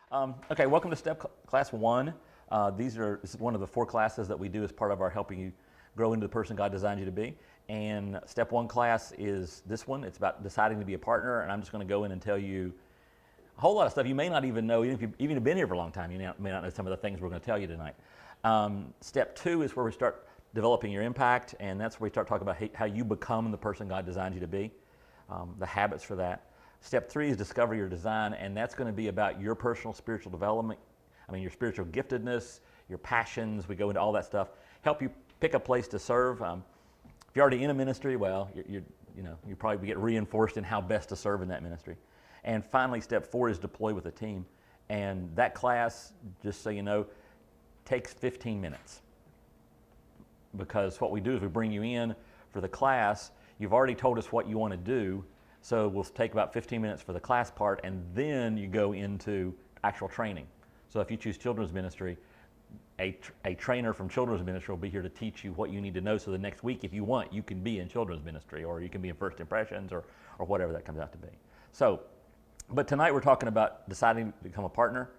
Okay, welcome to Class 1. This is one of the 4 classes that we do as part of our helping you grow into the person God designed you to be. And Step 1 class is this one. It's about deciding to be a partner, and I'm just going to go in and tell you a whole lot of stuff you may not even know. Even if you've been here for a long time, you may not know some of the things we're going to tell you tonight. Step 2 is where we start developing your impact, and that's where we start talking about how you become the person God designed you to be, the habits for that. Step 3 is discover your design, and that's going to be about your personal spiritual development. Your spiritual giftedness, your passions. We go into all that stuff. Help you pick a place to serve. If you're already in a ministry, well, you probably get reinforced in how best to serve in that ministry. And finally, Step 4 is deploy with a team, and that class, just so you know, takes 15 minutes. Because what we do is we bring you in for the class. You've already told us what you want to do. So we'll take about 15 minutes for the class part, and then you go into actual training. So if you choose children's ministry, a trainer from children's ministry will be here to teach you what you need to know, so the next week, if you want, you can be in children's ministry, or you can be in First Impressions, or whatever that comes out to be. So, but tonight we're talking about deciding to become a partner,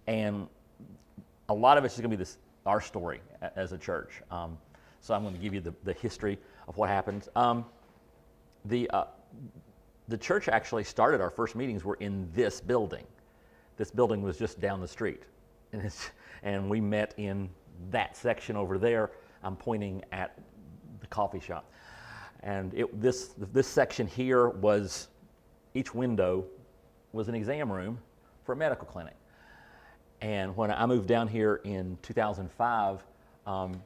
and a lot of it's just going to be our story as a church. So I'm going to give you the history of what happened. The church actually started, our first meetings were in this building. This building was just down the street. And we met in that section over there. I'm pointing at the coffee shop. And this section here was, each window was an exam room for a medical clinic. And when I moved down here in 2005, Carletta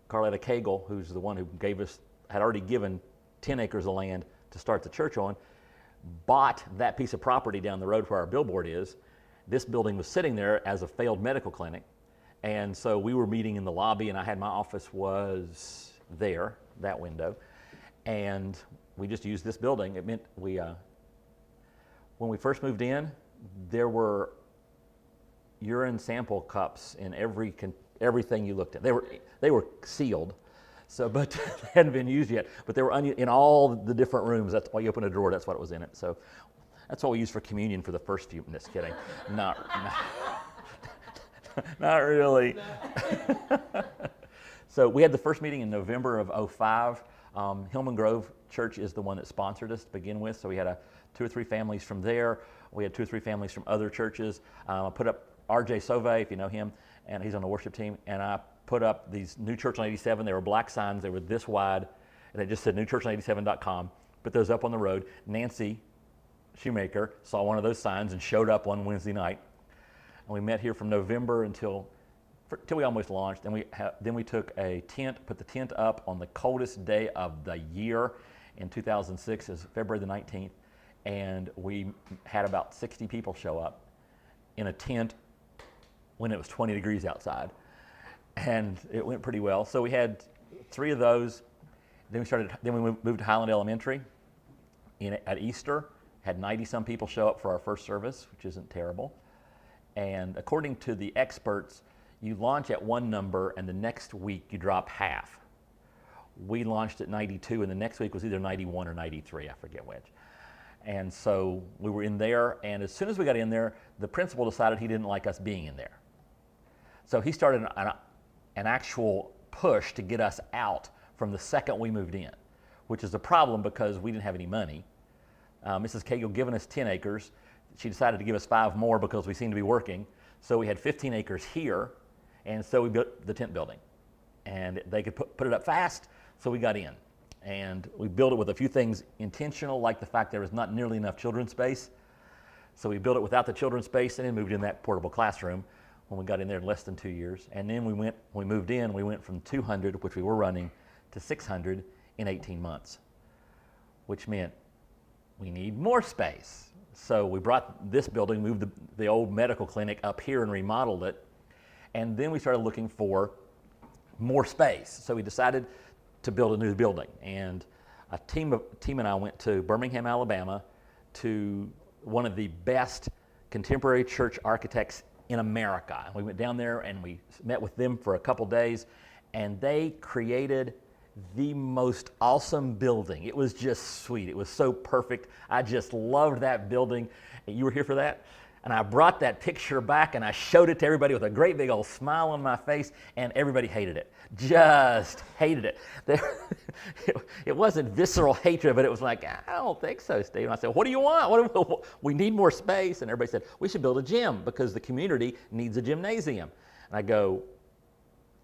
Cagle, who's the one who had already given 10 acres of land to start the church on, bought that piece of property down the road where our billboard is. This building was sitting there as a failed medical clinic. And so we were meeting in the lobby, and my office was there, that window. And we just used this building. It meant when we first moved in, there were urine sample cups in everything you looked at. They were sealed. So, but they hadn't been used yet. But they were in all the different rooms. That's why you open a drawer. That's what was in it. So, that's what we used for communion for the first few. Just kidding. Not really. So we had the first meeting in November of 2005. Hillman Grove Church is the one that sponsored us to begin with. So we had 2 or 3 families from there. We had 2 or 3 families from other churches. I put up R.J. Sauvé, if you know him, and he's on the worship team. And I put up these New Church on 87. They were black signs. They were this wide, and they just said newchurch87.com. Put those up on the road. Nancy Shoemaker saw one of those signs and showed up one Wednesday night. And we met here from November until we almost launched. And then we took a tent, put the tent up on the coldest day of the year in 2006, is February the 19th. And we had about 60 people show up in a tent when it was 20 degrees outside. And it went pretty well. So we had 3 of those. Then we moved to Highland Elementary at Easter. Had 90-some people show up for our first service, which isn't terrible. And according to the experts, you launch at one number, and the next week you drop half. We launched at 92, and the next week was either 91 or 93, I forget which. And so we were in there, and as soon as we got in there, the principal decided he didn't like us being in there. So he started an actual push to get us out from the second we moved in, which is a problem because we didn't have any money. Mrs. Cagle given us 10 acres. She decided to give us 5 more because we seemed to be working. So we had 15 acres here, and so we built the tent building. And they could put it up fast, so we got in. And we built it with a few things intentional, like the fact there was not nearly enough children's space. So we built it without the children's space and then moved in that portable classroom when we got in there in less than 2 years. And then when we moved in, we went from 200, which we were running, to 600 in 18 months, which meant we need more space. So we brought this building, moved the old medical clinic up here and remodeled it. And then we started looking for more space. So we decided to build a new building. And a team and I went to Birmingham, Alabama, to one of the best contemporary church architects in America. And we went down there and we met with them for a couple days, and they created the most awesome building. It was just sweet. It was so perfect. I just loved that building. You were here for that? And I brought that picture back and I showed it to everybody with a great big old smile on my face, and everybody hated it. Just hated it. It wasn't visceral hatred, but it was like, I don't think so, Steve. And I said, what do you want? We need more space. And everybody said, we should build a gym because the community needs a gymnasium. And I go,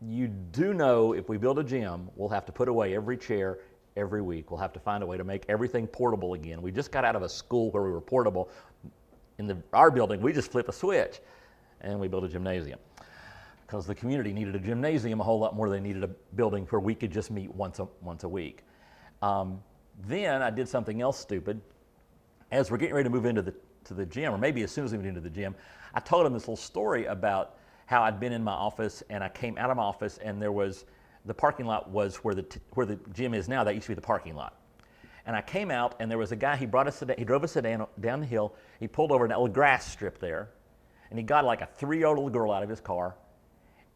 you do know if we build a gym, we'll have to put away every chair every week. We'll have to find a way to make everything portable again. We just got out of a school where we were portable. In our building, we just flip a switch and we built a gymnasium because the community needed a gymnasium a whole lot more than they needed a building where we could just meet once a week. Then I did something else stupid. As we're getting ready to move into the gym, or maybe as soon as we went into the gym, I told them this little story about how I'd been in my office and I came out of my office and the parking lot was where the gym is now. That used to be the parking lot. And I came out, and there was a guy, he drove us down the hill, he pulled over an old grass strip there, and he got like a 3-year-old little girl out of his car,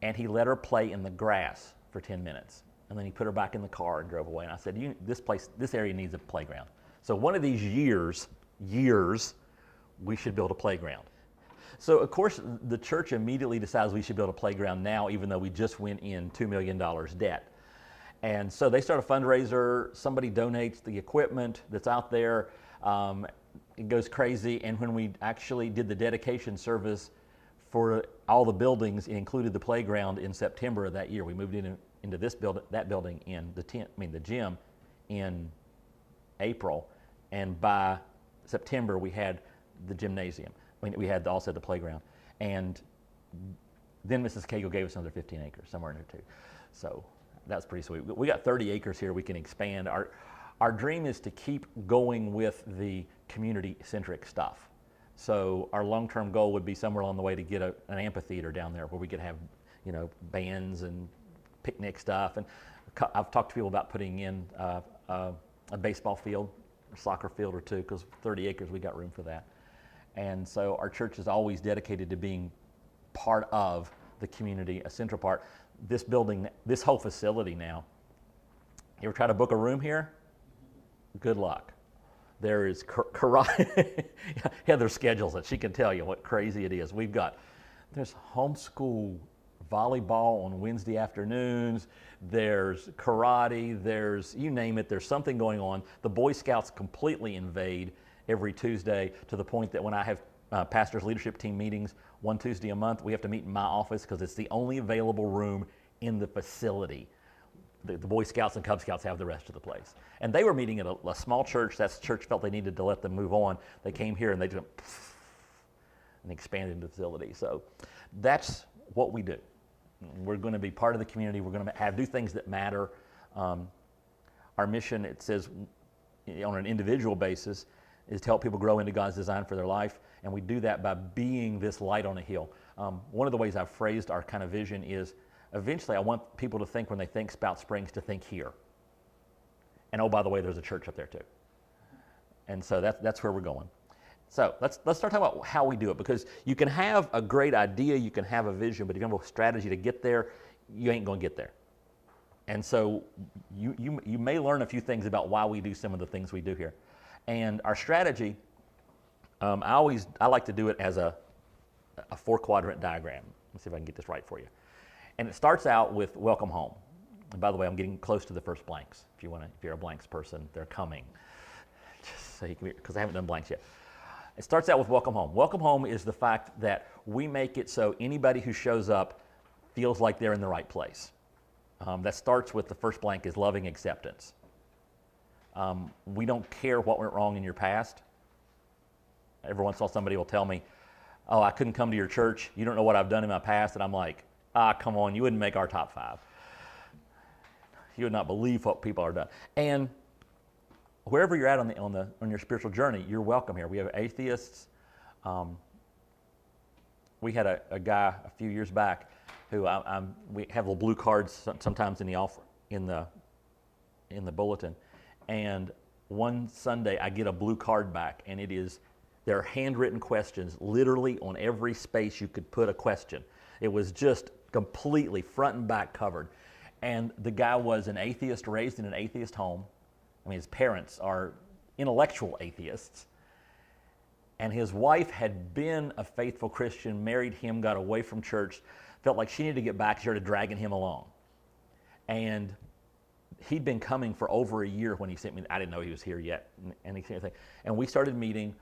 and he let her play in the grass for 10 minutes. And then he put her back in the car and drove away. And I said, this area needs a playground. So one of these years, we should build a playground. So of course, the church immediately decides we should build a playground now, even though we just went in $2 million debt. And so they start a fundraiser, somebody donates the equipment that's out there, it goes crazy, and when we actually did the dedication service for all the buildings, it included the playground in September of that year. We moved into that building in the gym in April, and by September we had the gymnasium. We had also the playground, and then Mrs. Cagle gave us another 15 acres, somewhere in there too. So that's pretty sweet. We got 30 acres here we can expand. Our dream is to keep going with the community-centric stuff. So our long-term goal would be somewhere along the way to get an amphitheater down there where we could have, bands and picnic stuff. And I've talked to people about putting in a baseball field, or soccer field or two, because 30 acres, we got room for that. And so our church is always dedicated to being part of the community, a central part. This building, this whole facility now, you ever try to book a room here? Good luck. There is karate. Heather schedules it. She can tell you what crazy it is. There's homeschool volleyball on Wednesday afternoons. There's karate. There's, you name it, there's something going on. The Boy Scouts completely invade every Tuesday, to the point that when I have pastors' leadership team meetings one Tuesday a month, we have to meet in my office because it's the only available room in the facility. The Boy Scouts and Cub Scouts have the rest of the place. And they were meeting at a small church. That church felt they needed to let them move on. They came here and they just and expanded the facility. So that's what we do. We're going to be part of the community. We're going to do things that matter. Our mission, it says on an individual basis, is to help people grow into God's design for their life. And we do that by being this light on a hill. One of the ways I've phrased our kind of vision is, eventually I want people to think, when they think Spout Springs, to think here. And oh, by the way, there's a church up there too. And so that's where we're going. So let's start talking about how we do it, because you can have a great idea, you can have a vision, but if you don't have a strategy to get there, you ain't going to get there. And so you may learn a few things about why we do some of the things we do here. And our strategy, I like to do it as a 4-quadrant diagram. Let's see if I can get this right for you. And it starts out with welcome home. And by the way, I'm getting close to the first blanks. If you're a blanks person, they're coming. Just so you can, because I haven't done blanks yet. It starts out with welcome home. Welcome home is the fact that we make it so anybody who shows up feels like they're in the right place. That starts with the first blank is loving acceptance. We don't care what went wrong in your past. Every once in a while somebody will tell me, oh, I couldn't come to your church. You don't know what I've done in my past. And I'm like, come on, you wouldn't make our top 5. You would not believe what people are done. And wherever you're at on your spiritual journey, you're welcome here. We have atheists. We had a guy a few years back who we have little blue cards sometimes in the bulletin. And one Sunday I get a blue card back, and there are handwritten questions literally on every space you could put a question. It was just completely front and back covered. And the guy was an atheist, raised in an atheist home. I mean, his parents are intellectual atheists. And his wife had been a faithful Christian, married him, got away from church, felt like she needed to get back, started dragging him along. And he'd been coming for over a year when he sent me. I didn't know he was here yet. And he sent me, and we started meeting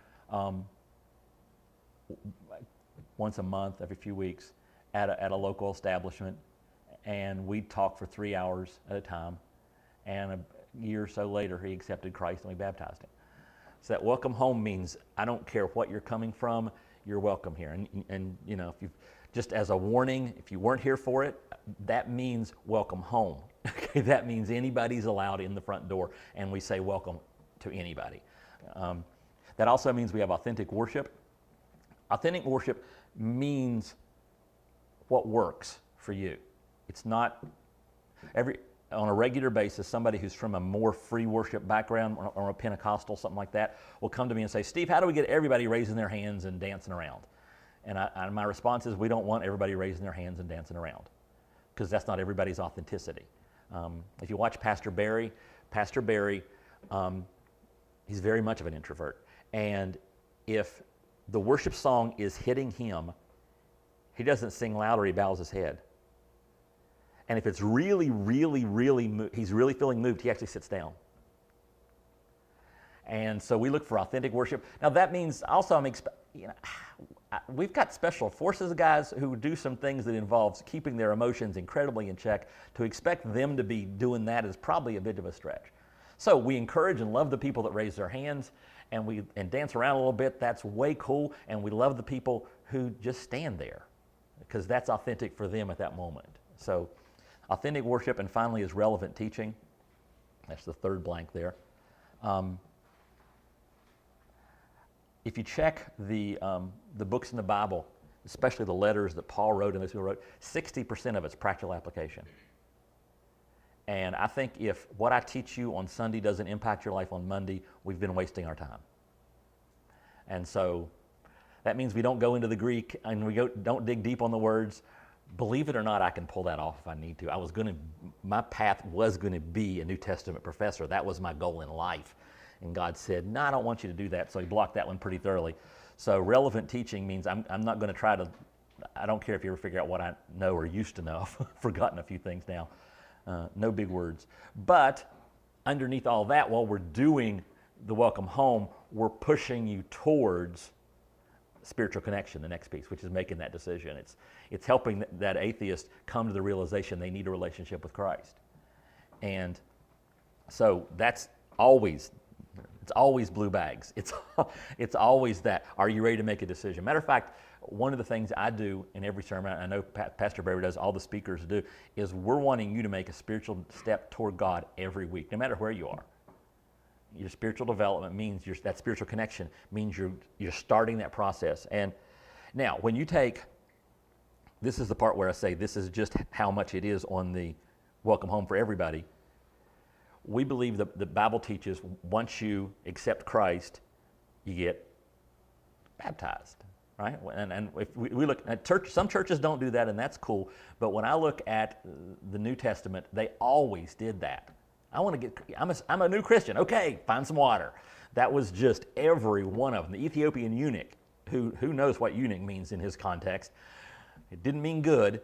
once a month, every few weeks, at a local establishment. And we'd talk for 3 hours at a time. And a year or so later, he accepted Christ and we baptized him. So that welcome home means I don't care what you're coming from, you're welcome here. And you know, if you just as a warning, if you weren't here for it, that means welcome home. Okay, that means anybody's allowed in the front door, and we say welcome to anybody. That also means we have authentic worship. Authentic worship means what works for you. It's not on a regular basis, somebody who's from a more free worship background or a Pentecostal, something like that, will come to me and say, Steve, how do we get everybody raising their hands and dancing around? And my response is, we don't want everybody raising their hands and dancing around, because that's not everybody's authenticity. If you watch Pastor Barry, he's very much of an introvert. And if the worship song is hitting him, he doesn't sing loud or he bows his head. And if it's really, really, really, he's really feeling moved, he actually sits down. And so we look for authentic worship. Now that means also, we've got special forces guys who do some things that involves keeping their emotions incredibly in check. To expect them to be doing that is probably a bit of a stretch. So we encourage and love the people that raise their hands and dance around a little bit. That's way cool. And we love the people who just stand there, because that's authentic for them at that moment. So authentic worship, and finally is relevant teaching. That's the third blank there. If you check the books in the Bible, especially the letters that Paul wrote and those people wrote, 60% of it's practical application. And I think if what I teach you on Sunday doesn't impact your life on Monday, we've been wasting our time. And so that means we don't go into the Greek and don't dig deep on the words. Believe it or not, I can pull that off if I need to. My path was going to be a New Testament professor. That was my goal in life. And God said, no, I don't want you to do that. So he blocked that one pretty thoroughly. So relevant teaching means I'm not going to try to, I don't care if you ever figure out what I know or used to know. I've forgotten a few things now. No big words. But underneath all that, while we're doing the welcome home, we're pushing you towards spiritual connection, the next piece, which is making that decision. It's helping that atheist come to the realization they need a relationship with Christ. And so it's always blue bags. It's always that. Are you ready to make a decision? Matter of fact, one of the things I do in every sermon, I know Pastor Barry does, all the speakers do, is we're wanting you to make a spiritual step toward God every week, no matter where you are. Your spiritual development means that spiritual connection means you're starting that process. And now, when you take, this is the part where I say this is just how much it is on the welcome home for everybody. We believe that the Bible teaches once you accept Christ, you get baptized, right? And if we look at church, some churches don't do that, and that's cool. But when I look at the New Testament, they always did that. I'm a new Christian. Okay, find some water. That was just every one of them. The Ethiopian eunuch, who knows what eunuch means in his context, it didn't mean good.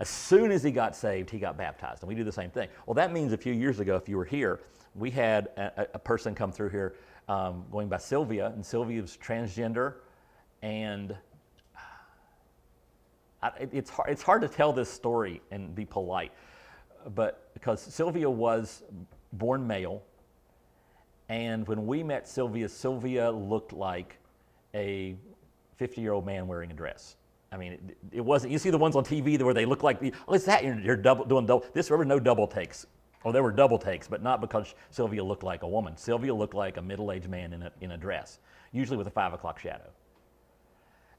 As soon as he got saved, he got baptized, and we do the same thing. Well, that means a few years ago, if you were here, we had a person come through here going by Sylvia, and Sylvia's transgender, and it's hard to tell this story and be polite, but because Sylvia was born male, and when we met Sylvia looked like a 50-year-old man wearing a dress. I mean, it wasn't, you see the ones on TV where they look like, is that you're doing double, there were no double takes. Oh, there were double takes, but not because Sylvia looked like a woman. Sylvia looked like a middle-aged man in a dress, usually with a 5 o'clock shadow.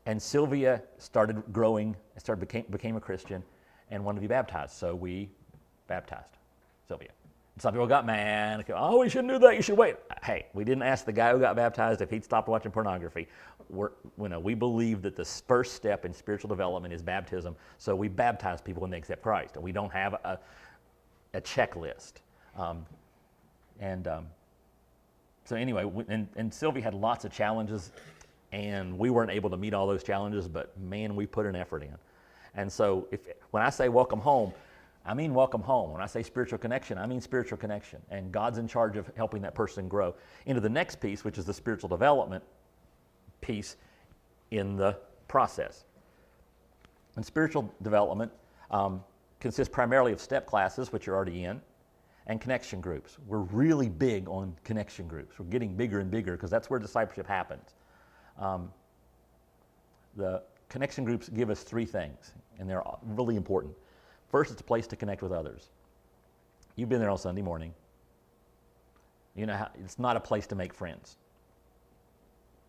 And Sylvia started growing, became a Christian, and wanted to be baptized, so we baptized Sylvia. Some people got mad. Oh, we shouldn't do that. You should wait. Hey, we didn't ask the guy who got baptized if he'd stopped watching pornography. We believe that the first step in spiritual development is baptism, so we baptize people when they accept Christ, and we don't have a checklist. So anyway, and Sylvia had lots of challenges And we weren't able to meet all those challenges, but man, we put an effort in. And so when I say welcome home, I mean welcome home. When I say spiritual connection, I mean spiritual connection. And God's in charge of helping that person grow into the next piece, which is the spiritual development piece in the process. And spiritual development consists primarily of step classes, which you're already in, and connection groups. We're really big on connection groups. We're getting bigger and bigger because that's where discipleship happens. The connection groups give us three things, and they're really important. First, it's a place to connect with others. You've been there on Sunday morning. You know how it's not a place to make friends,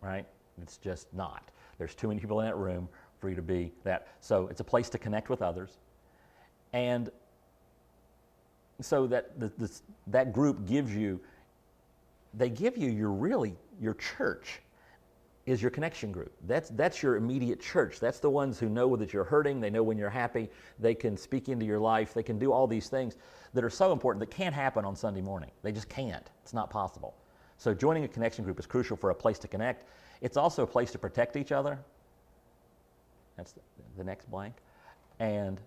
right? It's just not. There's too many people in that room for you to be that. So it's a place to connect with others. And so that group gives you, they give you your church is your connection group. That's your immediate church. That's the ones who know that you're hurting. They know when you're happy. They can speak into your life. They can do all these things that are so important that can't happen on Sunday morning. They just can't. It's not possible. So joining a connection group is crucial for a place to connect. It's also a place to protect each other. That's the next blank. And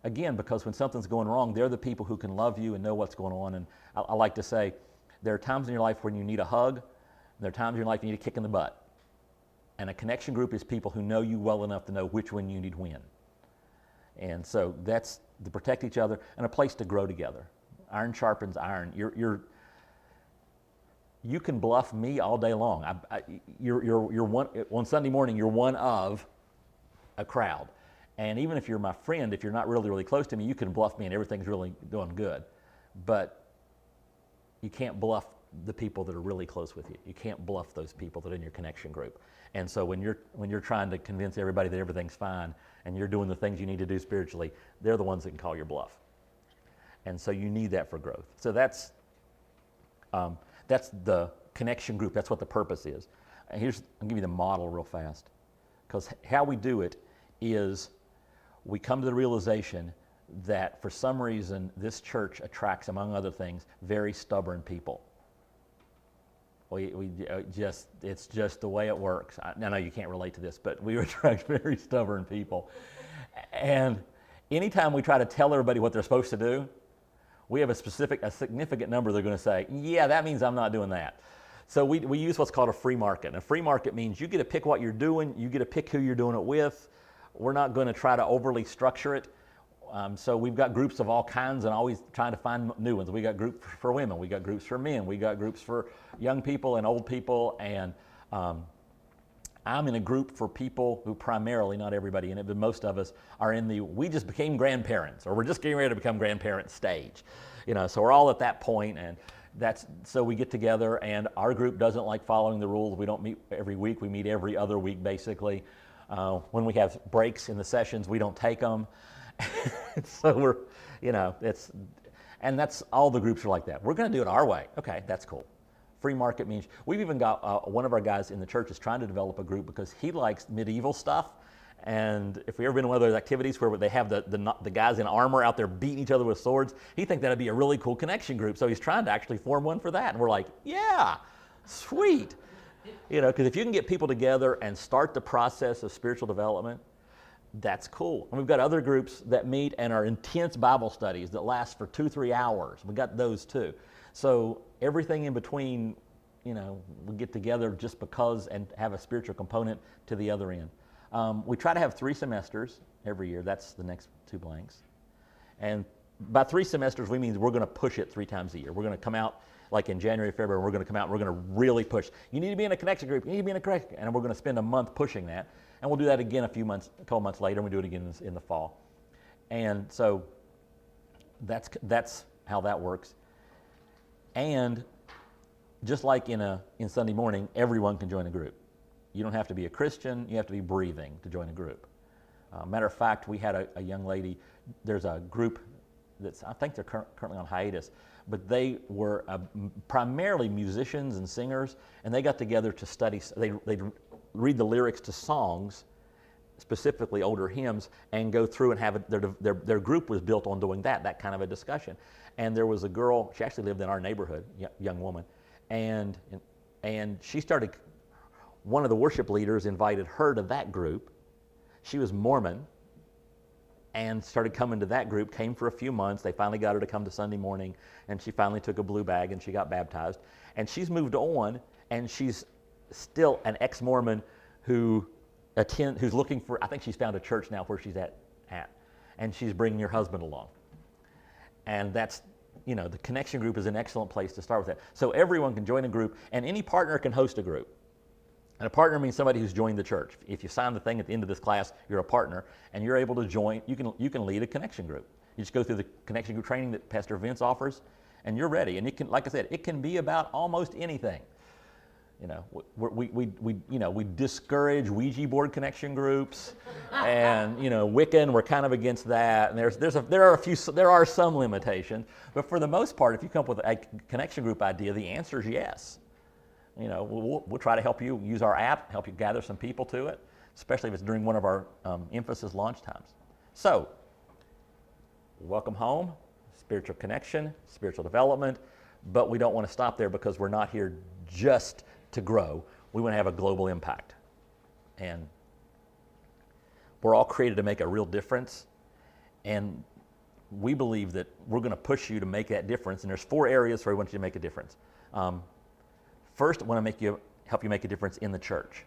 again, because when something's going wrong, they're the people who can love you and know what's going on. And I like to say, there are times in your life when you need a hug. There are times in your life you need a kick in the butt. And a connection group is people who know you well enough to know which one you need when. And so that's to protect each other and a place to grow together. Iron sharpens iron. You can bluff me all day long. You're one on Sunday morning. You're one of a crowd, and even if you're my friend, if you're not really close to me, you can bluff me, and everything's really doing good. But you can't bluff the people that are really close with you. You can't bluff those people that are in your connection group. And so when you're trying to convince everybody that everything's fine, and you're doing the things you need to do spiritually, they're the ones that can call your bluff. And so you need that for growth. So that's the connection group. That's what the purpose is. And I'll give you the model real fast. Because how we do it is we come to the realization that for some reason this church attracts, among other things, very stubborn people. It's just the way it works. I know you can't relate to this, but we attract very stubborn people. And anytime we try to tell everybody what they're supposed to do, we have a significant number they're going to say, yeah, that means I'm not doing that. So we use what's called a free market. And a free market means you get to pick what you're doing, you get to pick who you're doing it with. We're not going to try to overly structure it. So we've got groups of all kinds and always trying to find new ones. We got groups for women, we got groups for men, we got groups for young people and old people. And I'm in a group for people who primarily, not everybody in it, but most of us are in the we just became grandparents, or we're just getting ready to become grandparents stage. So we're all at that point, and so we get together, and our group doesn't like following the rules. We don't meet every week, we meet every other week basically. When we have breaks in the sessions, we don't take them. So and that's all the groups are like that. We're going to do it our way. Okay, that's cool. Free market means we've even got one of our guys in the church is trying to develop a group because he likes medieval stuff. And if we ever been to one of those activities where they have the guys in armor out there beating each other with swords, he thinks that'd be a really cool connection group. So he's trying to actually form one for that. And we're like, yeah, sweet. Because if you can get people together and start the process of spiritual development, that's cool. And we've got other groups that meet and are intense Bible studies that last for 2-3 hours. We got those too. So everything in between, we get together just because and have a spiritual component to the other end. We try to have 3 semesters every year. That's the next 2 blanks. And by 3 semesters, we mean we're going to push it 3 times a year. We're going to come out like in January, February, we're going to come out and we're going to really push. You need to be in a connection group. You need to be in a connection. And we're going to spend a month pushing that. And we'll do that again a couple months later, and we do it again in the fall. And so that's how that works. And just like in Sunday morning, everyone can join a group. You don't have to be a Christian. You have to be breathing to join a group. Matter of fact, we had a young lady. There's a group I think they're currently on hiatus, but they were primarily musicians and singers, and they got together to study. They'd read the lyrics to songs, specifically older hymns, and go through and have their group was built on doing that kind of a discussion. And there was a girl, she actually lived in our neighborhood, young woman, and she started, one of the worship leaders invited her to that group. She was Mormon and started coming to that group, came for a few months. They finally got her to come to Sunday morning, and she finally took a blue bag and she got baptized. And she's moved on, and she's still an ex-Mormon who's looking for, I think she's found a church now where she's at. And she's bringing her husband along. And that's, the connection group is an excellent place to start with that. So everyone can join a group, and any partner can host a group. And a partner means somebody who's joined the church. If you sign the thing at the end of this class, you're a partner, and you're able to join. You can lead a connection group. You just go through the connection group training that Pastor Vince offers, and you're ready. And it can, like I said, it can be about almost anything. We discourage Ouija board connection groups, and Wiccan. We're kind of against that. And there are some limitations, but for the most part, if you come up with a connection group idea, the answer is yes. We'll try to help you use our app, help you gather some people to it, especially if it's during one of our emphasis launch times. So, welcome home, spiritual connection, spiritual development, but we don't want to stop there because we're not here just to grow. We want to have a global impact. And we're all created to make a real difference, and we believe that we're going to push you to make that difference, and there's 4 areas where we want you to make a difference. First, I want to help you make a difference in the church.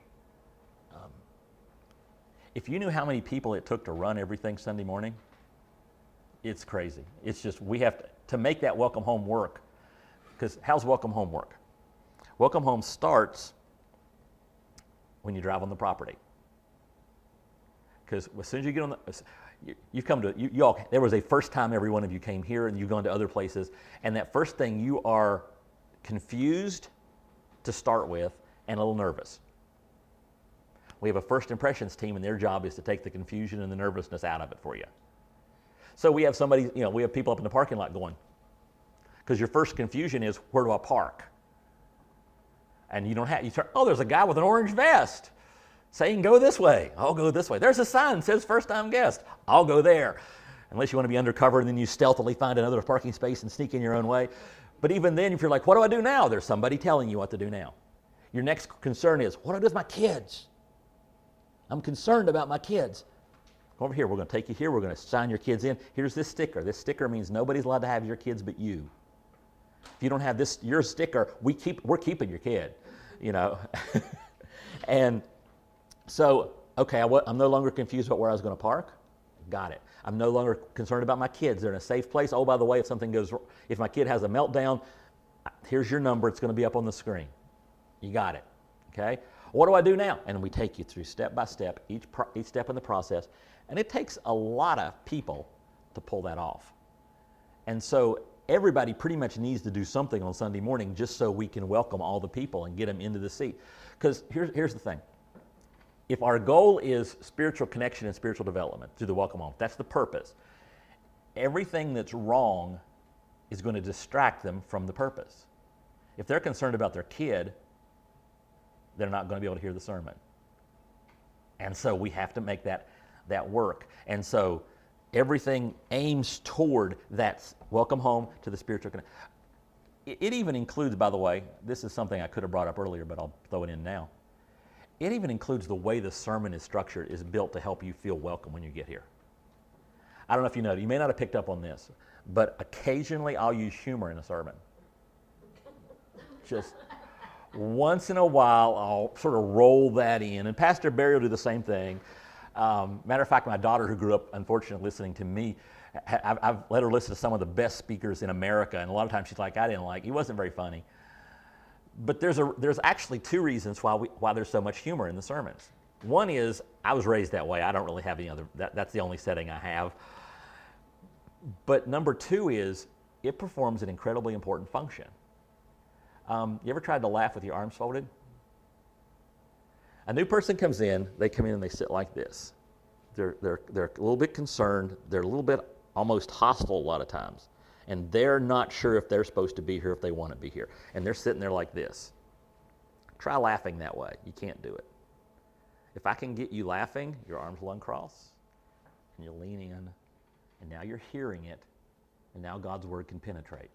If you knew how many people it took to run everything Sunday morning, it's crazy. It's just, we have to make that welcome home work. Because how's welcome home work? Welcome home starts when you drive on the property. Because as soon as you get on you've come to, you all, there was a first time every one of you came here, and you've gone to other places, and that first thing, you are confused to start with, and a little nervous. We have a first impressions team, and their job is to take the confusion and the nervousness out of it for you. So we have we have people up in the parking lot going, because your first confusion is, where do I park? And you turn, there's a guy with an orange vest saying go this way. I'll go this way. There's a sign that says first time guest. I'll go there. Unless you want to be undercover, and then you stealthily find another parking space and sneak in your own way. But even then, if you're like, what do I do now? There's somebody telling you what to do now. Your next concern is, what do I do with my kids? I'm concerned about my kids. Come over here. We're going to take you here. We're going to sign your kids in. Here's this sticker. This sticker means nobody's allowed to have your kids but you. If you don't have your sticker, we're keeping your kid, And so, okay, I'm no longer confused about where I was going to park. Got it. I'm no longer concerned about my kids. They're in a safe place. Oh, by the way, if my kid has a meltdown, here's your number. It's going to be up on the screen. You got it. Okay? What do I do now? And we take you through step by step, each step in the process. And it takes a lot of people to pull that off. And so everybody pretty much needs to do something on Sunday morning just so we can welcome all the people and get them into the seat. Because here's the thing. If our goal is spiritual connection and spiritual development through the welcome home, that's the purpose. Everything that's wrong is going to distract them from the purpose. If they're concerned about their kid, they're not going to be able to hear the sermon. And so we have to make that work. And so everything aims toward that welcome home to the spiritual connection. It even includes, by the way, this is something I could have brought up earlier, but I'll throw it in now. It even includes the way the sermon is structured is built to help you feel welcome when you get here. I don't know if you know, you may not have picked up on this, but occasionally I'll use humor in a sermon. Just once in a while, I'll sort of roll that in. And Pastor Barry will do the same thing. Matter of fact, my daughter, who grew up, unfortunately, listening to me, I've let her listen to some of the best speakers in America, and a lot of times she's like, he wasn't very funny. But there's actually 2 reasons why there's so much humor in the sermons. One is, I was raised that way. I don't really have any other, that's the only setting I have. But number 2 is, it performs an incredibly important function. You ever tried to laugh with your arms folded? A new person comes in, they come in and they sit like this. They're a little bit concerned, they're a little bit almost hostile a lot of times. And they're not sure if they're supposed to be here, if they want to be here. And they're sitting there like this. Try laughing that way. You can't do it. If I can get you laughing, your arms will uncross, and you'll lean in, and now you're hearing it, and now God's word can penetrate.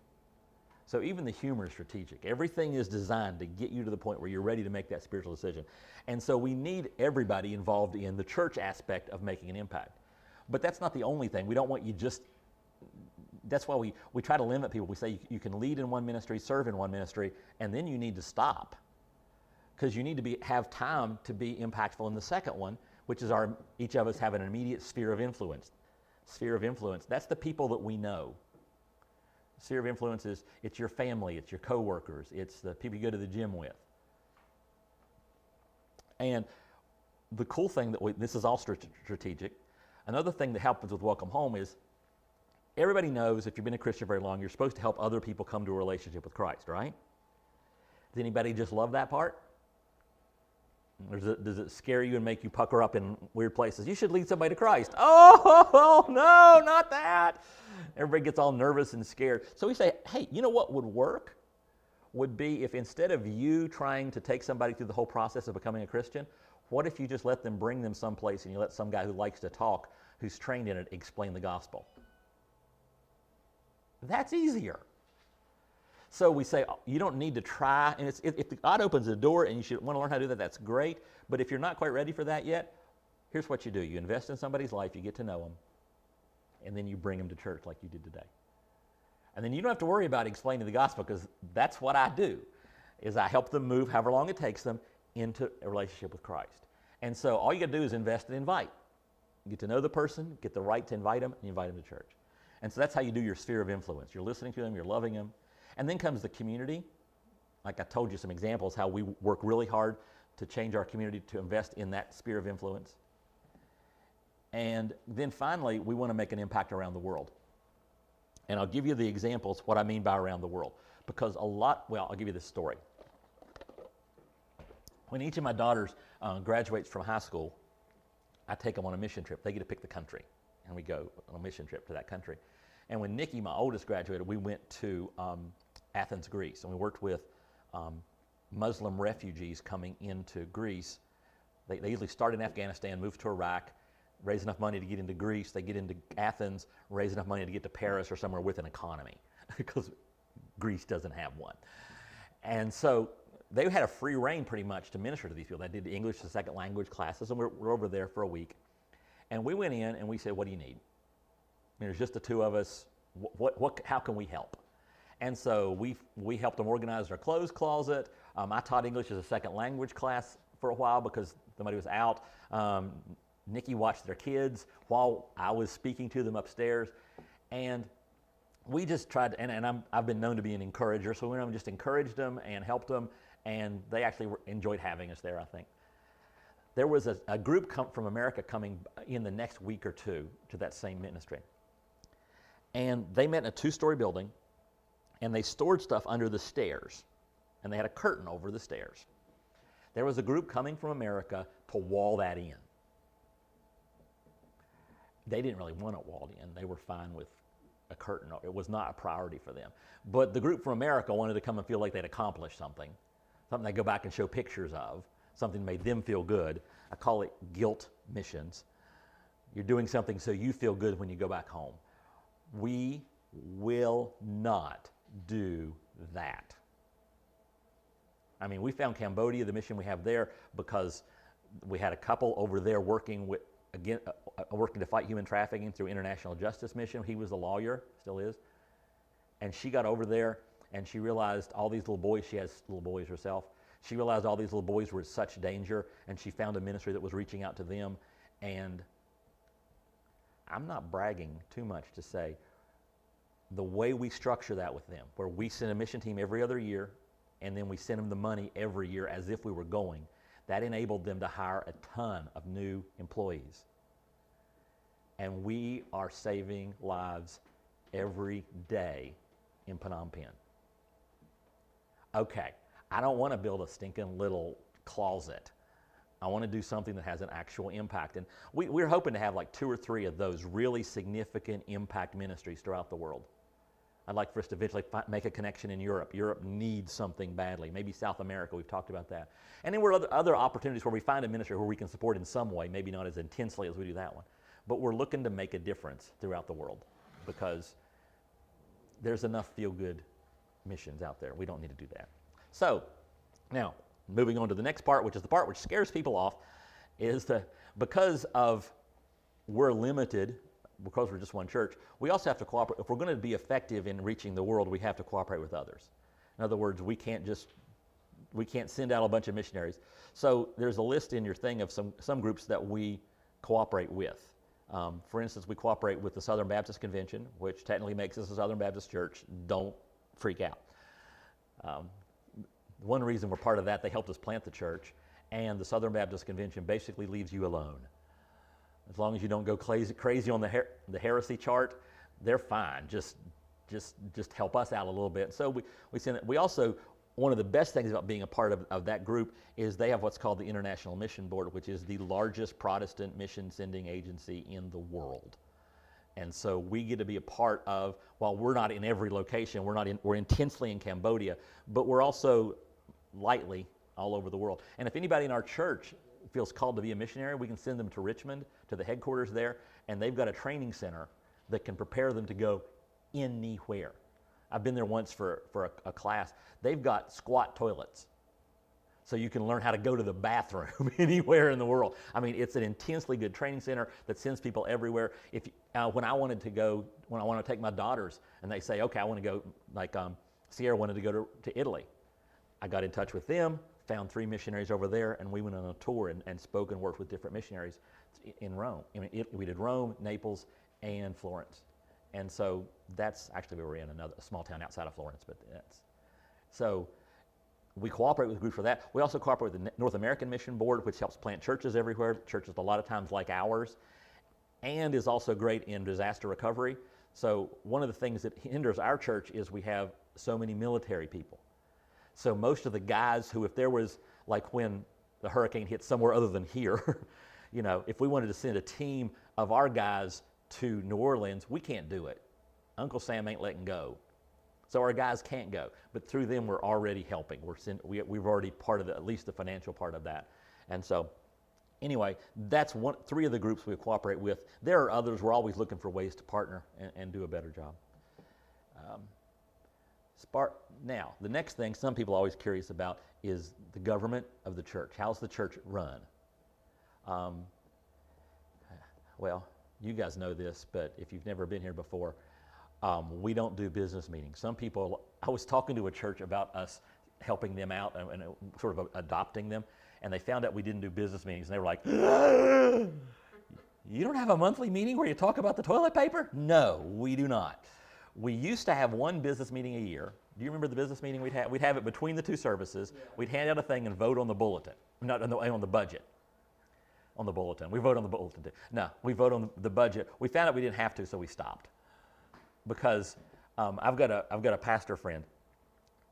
So even the humor is strategic. Everything is designed to get you to the point where you're ready to make that spiritual decision. And so we need everybody involved in the church aspect of making an impact. But that's not the only thing. We don't want you just, that's why we try to limit people. We say you can lead in one ministry, serve in one ministry, and then you need to stop. Because you need to have time to be impactful in the second one, which is each of us have an immediate sphere of influence. Sphere of influence, that's the people that we know. Sphere of influence is, it's your family, it's your coworkers, it's the people you go to the gym with. And the cool thing this is all strategic. Another thing that happens with Welcome Home is everybody knows if you've been a Christian very long, you're supposed to help other people come to a relationship with Christ, right? Does anybody just love that part? Or does it scare you and make you pucker up in weird places? You should lead somebody to Christ. Oh, no, not that. Everybody gets all nervous and scared. So we say, hey, you know what would work? Would be if instead of you trying to take somebody through the whole process of becoming a Christian, what if you just let them bring them someplace and you let some guy who likes to talk, who's trained in it, explain the gospel? That's easier. So we say, you don't need to try, and if God opens the door and you should want to learn how to do that, that's great. But if you're not quite ready for that yet, here's what you do. You invest in somebody's life, you get to know them, and then you bring them to church like you did today. And then you don't have to worry about explaining the gospel, because that's what I do, is I help them move, however long it takes them, into a relationship with Christ. And so all you got to do is invest and invite. Get to know the person, get the right to invite them, and you invite them to church. And so that's how you do your sphere of influence. You're listening to them, you're loving them. And then comes the community. Like I told you some examples, how we work really hard to change our community to invest in that sphere of influence. And then finally, we want to make an impact around the world. And I'll give you the examples, what I mean by around the world. Because I'll give you this story. When each of my daughters graduates from high school, I take them on a mission trip. They get to pick the country, and we go on a mission trip to that country. And when Nikki, my oldest, graduated, we went to Athens, Greece, and we worked with Muslim refugees coming into Greece. They usually start in Afghanistan, move to Iraq, raise enough money to get into Greece. They get into Athens, raise enough money to get to Paris or somewhere with an economy, because Greece doesn't have one. And so they had a free reign pretty much to minister to these people. They did English as a second language classes, and we're over there for a week. And we went in and we said, what do you need? There's just the two of us. How can we help? And so we helped them organize their clothes closet. I taught English as a second language class for a while because somebody was out. Nikki watched their kids while I was speaking to them upstairs. And we just tried, I've been known to be an encourager, so we went and just encouraged them and helped them, and they actually enjoyed having us there, I think. There was a group from America coming in the next week or two to that same ministry. And they met in a 2-story building, and they stored stuff under the stairs, and they had a curtain over the stairs. There was a group coming from America to wall that in. They didn't really want it walled in. They were fine with a curtain. It was not a priority for them. But the group from America wanted to come and feel like they'd accomplished something they go back and show pictures of, something made them feel good. I call it guilt missions. You're doing something so you feel good when you go back home. We will not do that. I mean, we found Cambodia, the mission we have there, because we had a couple over there working to fight human trafficking through International Justice Mission. He was a lawyer, still is. And she got over there and she realized all these little boys, she has little boys herself, she realized all these little boys were in such danger, and she found a ministry that was reaching out to them. And I'm not bragging too much to say, the way we structure that with them, where we send a mission team every other year, and then we send them the money every year as if we were going, that enabled them to hire a ton of new employees. And we are saving lives every day in Phnom Penh. Okay, I don't want to build a stinking little closet. I want to do something that has an actual impact. And we're hoping to have like 2 or 3 of those really significant impact ministries throughout the world. I'd like for us to eventually make a connection in Europe. Europe needs something badly. Maybe South America, we've talked about that. And then we're other opportunities where we find a ministry where we can support in some way, maybe not as intensely as we do that one. But we're looking to make a difference throughout the world, because there's enough feel-good missions out there. We don't need to do that. So now, moving on to the next part, which is the part which scares people off, is because we're limited, because we're just one church, we also have to cooperate. If we're going to be effective in reaching the world, we have to cooperate with others. In other words, we can't send out a bunch of missionaries. So there's a list in your thing of some groups that we cooperate with. For instance, we cooperate with the Southern Baptist Convention, which technically makes us a Southern Baptist church. Don't freak out. One reason we're part of that, they helped us plant the church, and the Southern Baptist Convention basically leaves you alone. As long as you don't go crazy on the heresy chart, they're fine. Just help us out a little bit. So we send it. We also, one of the best things about being a part of that group is they have what's called the International Mission Board, which is the largest Protestant mission sending agency in the world. And so we get to be a part of, while we're not in every location, we're intensely in Cambodia, but we're also lightly all over the world. And if anybody in our church feels called to be a missionary, we can send them to Richmond, to the headquarters there, and they've got a training center that can prepare them to go anywhere. I've been there once for a class. They've got squat toilets, so you can learn how to go to the bathroom anywhere in the world. I mean, it's an intensely good training center that sends people everywhere. When I want to take my daughters, and they say, okay, I want to go, like Sierra wanted to go to Italy. I got in touch with them, found 3 missionaries over there, and we went on a tour and spoke and worked with different missionaries in Rome. I mean, we did Rome, Naples, and Florence. And so that's actually where we're in, a small town outside of Florence. So we cooperate with a group for that. We also cooperate with the North American Mission Board, which helps plant churches everywhere, churches a lot of times like ours, and is also great in disaster recovery. So one of the things that hinders our church is we have so many military people. So most of the guys who, if there was, like when the hurricane hit somewhere other than here, if we wanted to send a team of our guys to New Orleans, we can't do it. Uncle Sam ain't letting go. So our guys can't go. But through them, we're already helping. We've already part of at least the financial part of that. And so anyway, that's 3 of the groups we cooperate with. There are others. We're always looking for ways to partner and do a better job. Now, the next thing some people are always curious about is the government of the church. How's the church run? Well, you guys know this, but if you've never been here before, we don't do business meetings. Some people, I was talking to a church about us helping them out and sort of adopting them, and they found out we didn't do business meetings, and they were like, you don't have a monthly meeting where you talk about the toilet paper? No, we do not. We used to have one business meeting a year. Do you remember the business meeting we'd have? We'd have it between the 2 services. Yeah. We'd hand out a thing and vote on the bulletin, not on the budget. On the bulletin. We vote on the bulletin. No, we vote on the budget. We found out we didn't have to, so we stopped. Because I've got a pastor friend,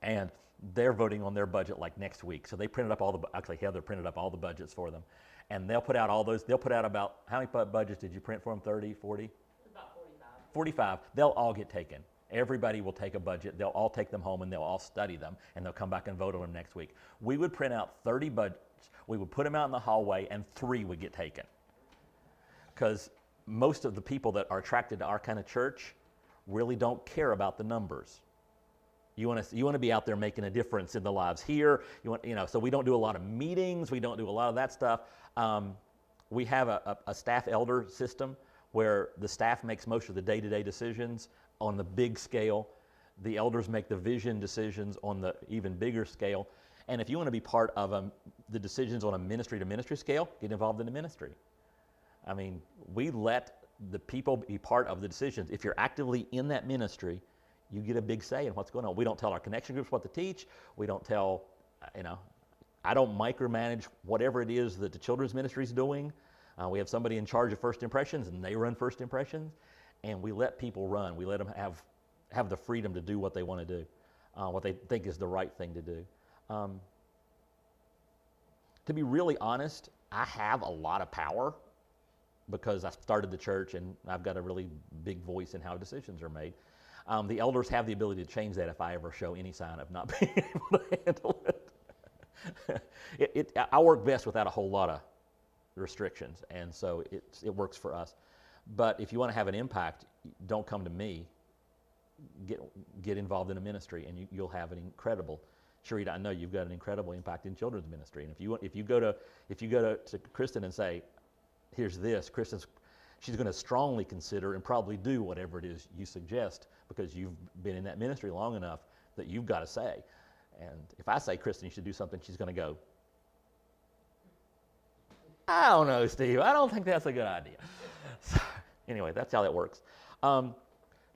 and they're voting on their budget like next week. So they printed up actually Heather printed up all the budgets for them. And they'll put out all those, they'll put out about, how many budgets did you print for them? 30, 40? About 45. 45. They'll all get taken. Everybody will take a budget. They'll all take them home and they'll all study them, and they'll come back and vote on them next week. We would print out 30 budgets. We would put them out in the hallway, and 3 would get taken. Because most of the people that are attracted to our kind of church really don't care about the numbers. You want to be out there making a difference in the lives here. So we don't do a lot of meetings. We don't do a lot of that stuff. We have a staff elder system where the staff makes most of the day-to-day decisions on the big scale. The elders make the vision decisions on the even bigger scale. And if you want to be part of the decisions on a ministry-to-ministry scale, get involved in the ministry. I mean, we let the people be part of the decisions. If you're actively in that ministry, you get a big say in what's going on. We don't tell our connection groups what to teach. We don't tell, I don't micromanage whatever it is that the children's ministry is doing. We have somebody in charge of First Impressions, and they run First Impressions. And we let people run. We let them have the freedom to do what they want to do, what they think is the right thing to do. To be really honest, I have a lot of power because I started the church and I've got a really big voice in how decisions are made. The elders have the ability to change that if I ever show any sign of not being able to handle it. I work best without a whole lot of restrictions, and so it works for us. But if you want to have an impact, don't come to me. get involved in a ministry, and you'll have an incredible. Sharita, I know you've got an incredible impact in children's ministry, and if you go to Kristen and say, "Here's this," she's going to strongly consider and probably do whatever it is you suggest because you've been in that ministry long enough that you've got to say. And if I say, "Kristen, you should do something," she's going to go, "I don't know, Steve. I don't think that's a good idea." So, anyway, that's how that works.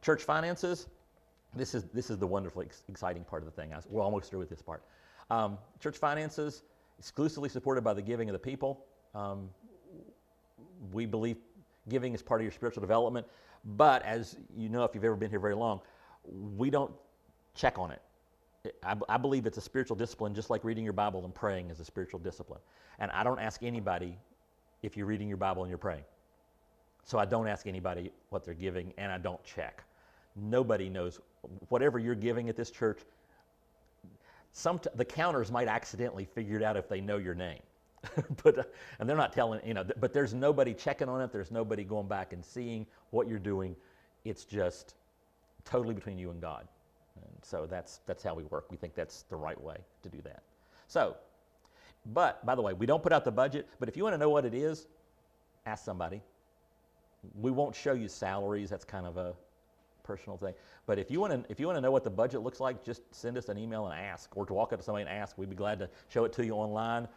Church finances. This is the wonderfully exciting part of the thing. We're almost through with this part. Church finances, exclusively supported by the giving of the people. We believe giving is part of your spiritual development, but as you know, if you've ever been here very long, we don't check on it. I believe it's a spiritual discipline, just like reading your Bible and praying is a spiritual discipline. And I don't ask anybody if you're reading your Bible and you're praying. So I don't ask anybody what they're giving, and I don't check. Nobody knows. Whatever you're giving at this church, the counters might accidentally figure it out if they know your name. And they're not telling, but there's nobody checking on it. There's nobody going back and seeing what you're doing. It's just totally between you and God. And so that's how we work. We think that's the right way to do that. So, but by the way, we don't put out the budget, but if you want to know what it is, ask somebody. We won't show you salaries. That's kind of a personal thing. But if you want to know what the budget looks like, just send us an email and ask, or to walk up to somebody and ask. We'd be glad to show it to you online,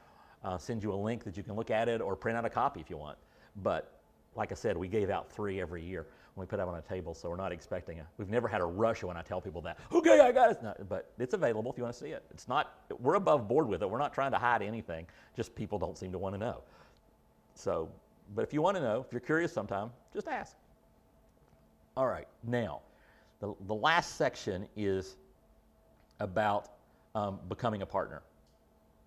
send you a link that you can look at it, or print out a copy if you want. But like I said, we gave out 3 every year when we put them on a table, so we're not expecting we've never had a rush when I tell people that, "Okay, I got it." No, but it's available if you want to see it. It's not, we're above board with it. We're not trying to hide anything. Just people don't seem to want to know. So, but if you want to know, if you're curious sometime, just ask. All right, now, the last section is about becoming a partner,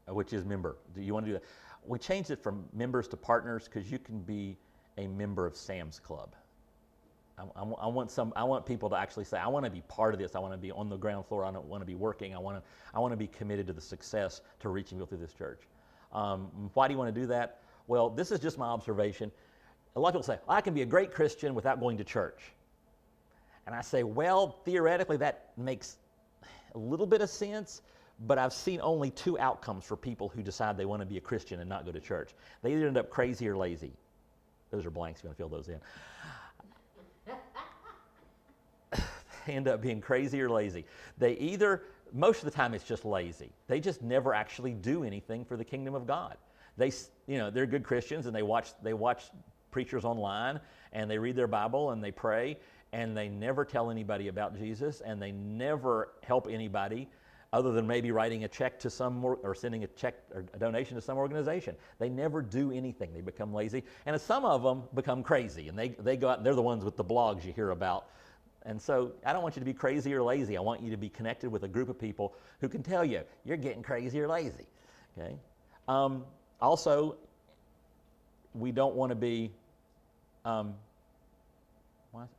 which is member. Do you want to do that? We changed it from members to partners because you can be a member of Sam's Club. I want people to actually say, "I want to be part of this. I want to be on the ground floor. I don't want to be working. I want to be committed to the success to reaching people through this church." Why do you want to do that? Well, this is just my observation. A lot of people say, "I can be a great Christian without going to church." And I say, well, theoretically that makes a little bit of sense, but I've seen only 2 outcomes for people who decide they want to be a Christian and not go to church. They either end up crazy or lazy. Those are blanks, if you want to fill those in. They end up being crazy or lazy. Most of the time it's just lazy. They just never actually do anything for the kingdom of God. They're good Christians, and they watch preachers online, and they read their Bible, and they pray, and they never tell anybody about Jesus, and they never help anybody other than maybe writing a check to or sending a check or a donation to some organization. They never do anything. They become lazy, and some of them become crazy, and they go out, and they're the ones with the blogs you hear about. And so I don't want you to be crazy or lazy. I want you to be connected with a group of people who can tell you you're getting crazy or lazy. Okay. Also, we don't want to be.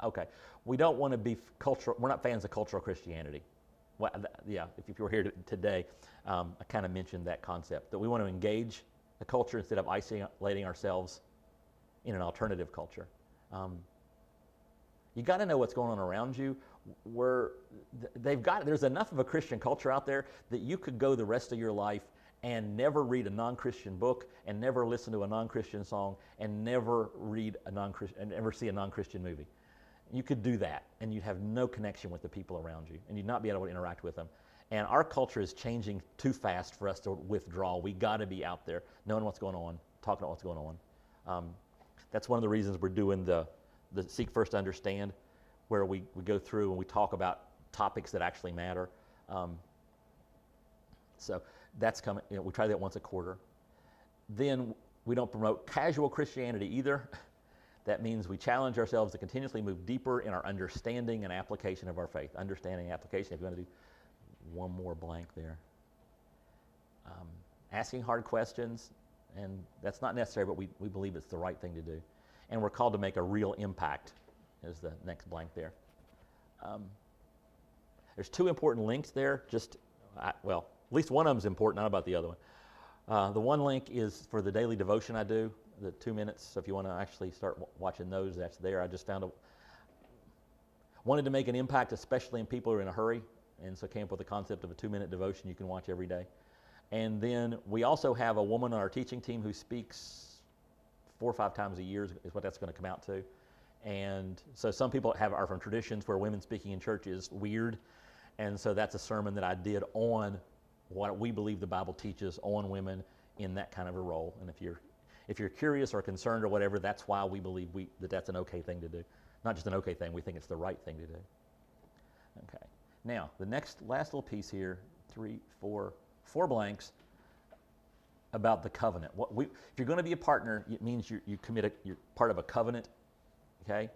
Okay, we don't want to be cultural. We're not fans of cultural Christianity. Well, if you were here today, I kind of mentioned that concept, that we want to engage the culture instead of isolating ourselves in an alternative culture. You got to know what's going on around you. There's enough of a Christian culture out there that you could go the rest of your life and never read a non-Christian book, and never listen to a non-Christian song, and never see a non-Christian movie. You could do that, and you'd have no connection with the people around you, and you'd not be able to interact with them. And our culture is changing too fast for us to withdraw. We got to be out there, knowing what's going on, talking about what's going on. That's one of the reasons we're doing the Seek First to Understand, where we go through and we talk about topics that actually matter. So that's coming. We try that once a quarter. Then we don't promote casual Christianity either. That means we challenge ourselves to continuously move deeper in our understanding and application of our faith. Understanding and application. If you want to do one more blank there. Asking hard questions, and that's not necessary, but we believe it's the right thing to do. And we're called to make a real impact, is the next blank there. There's 2 important links there. At least one of them is important, not about the other one. The one link is for the daily devotion I do, the 2 minutes. So if you want to actually start watching those, that's there. I just found Wanted to make an impact, especially in people who are in a hurry, and so came up with the concept of a 2-minute devotion you can watch every day. And then we also have a woman on our teaching team who speaks 4 or 5 times a year is what that's going to come out to. And so some people are from traditions where women speaking in church is weird. And so that's a sermon that I did on what we believe the Bible teaches on women in that kind of a role. And if you're curious or concerned or whatever, that's why we believe that's an okay thing to do. Not just an okay thing, we think it's the right thing to do. Okay. Now, the last little piece here, 4 blanks about the covenant. If you're going to be a partner, it means you're part of a covenant, okay?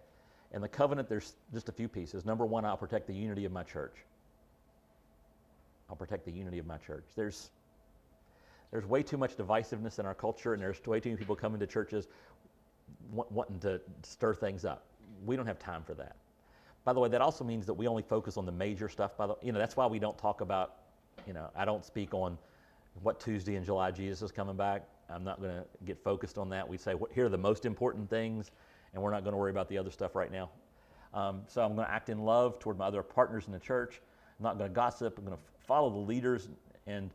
And the covenant, there's just a few pieces. Number 1, I'll protect the unity of my church. I'll protect the unity of my church. There's way too much divisiveness in our culture, and there's way too many people coming to churches wanting to stir things up. We don't have time for that. By the way, that also means that we only focus on the major stuff. That's why we don't talk about, I don't speak on what Tuesday in July Jesus is coming back. I'm not going to get focused on that. We say, here are the most important things, and we're not going to worry about the other stuff right now. So I'm going to act in love toward my other partners in the church. I'm not going to gossip. I'm going to follow the leaders. And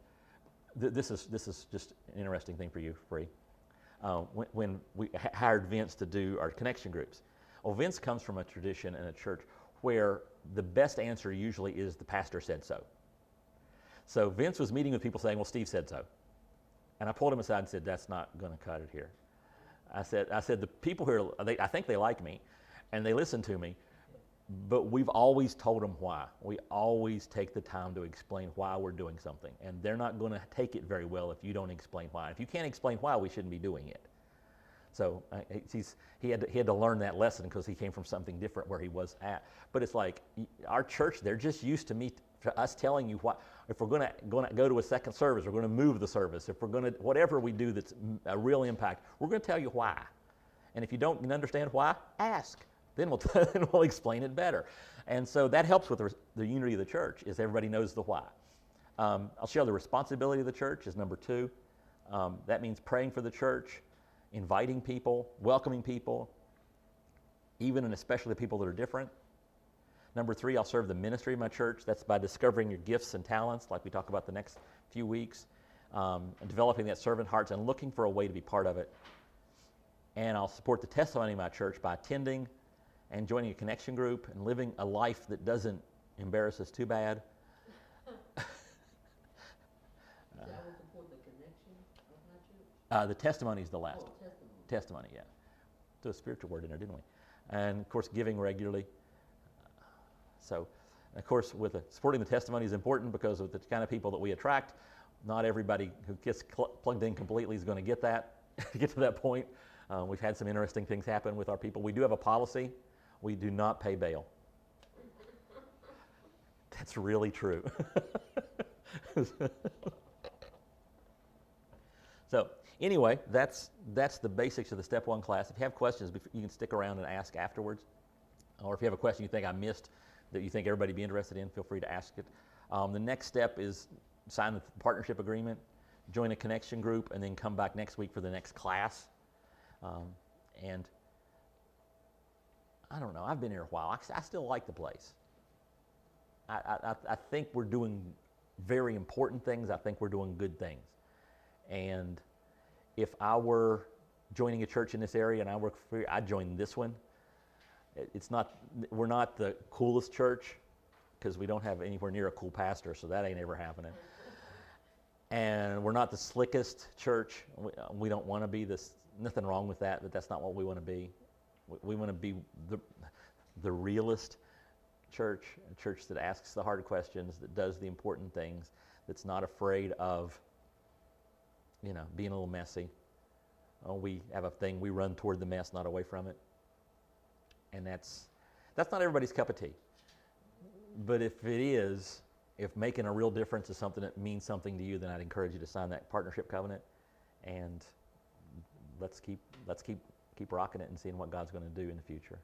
this is just an interesting thing for you, Bree. When we hired Vince to do our connection groups. Well, Vince comes from a tradition in a church where the best answer usually is the pastor said so. So Vince was meeting with people saying, well, Steve said so. And I pulled him aside and said, that's not going to cut it here. I said the people here, I think they like me and they listen to me, but we've always told them why. We always take the time to explain why we're doing something. And they're not going to take it very well if you don't explain why. If you can't explain why, we shouldn't be doing it. So he had to learn that lesson because he came from something different where he was at. But it's like our church, they're just used to us telling you what, if we're going to go to a second service, we're going to move the service. If we're going to, whatever we do that's a real impact, we're going to tell you why. And if you don't understand why, ask. Then we'll explain it better. And so that helps with the unity of the church, is everybody knows the why. I'll share the responsibility of the church is number 2. That means praying for the church, inviting people, welcoming people, even and especially the people that are different. Number 3, I'll serve the ministry of my church. That's by discovering your gifts and talents, like we talk about the next few weeks, and developing that servant hearts and looking for a way to be part of it. And I'll support the testimony of my church by attending and joining a connection group and living a life that doesn't embarrass us too bad. The testimony is the last. Testimony, yeah. Threw a spiritual word in there, didn't we? And of course, giving regularly. So, of course, supporting the testimony is important because of the kind of people that we attract. Not everybody who gets plugged in completely is going to get to that point. We've had some interesting things happen with our people. We do have a policy. We do not pay bail. That's really true. So anyway, that's the basics of the Step 1 class. If you have questions, you can stick around and ask afterwards. Or if you have a question you think I missed that you think everybody would be interested in, feel free to ask it. The next step is sign the partnership agreement, join a connection group, and then come back next week for the next class. And I don't know, I've been here a while. I still like the place. I think we're doing very important things. I think we're doing good things. And if I were joining a church in this area and I work for you, I'd join this one. We're not the coolest church because we don't have anywhere near a cool pastor, so that ain't ever happening. And we're not the slickest church. We don't want to be this. Nothing wrong with that, but that's not what we want to be. We want to be the realist church, a church that asks the hard questions, that does the important things, that's not afraid of, being a little messy. We have a thing, we run toward the mess, not away from it. And that's not everybody's cup of tea. But if it is, if making a real difference is something that means something to you, then I'd encourage you to sign that partnership covenant, and let's keep rocking it and seeing what God's going to do in the future.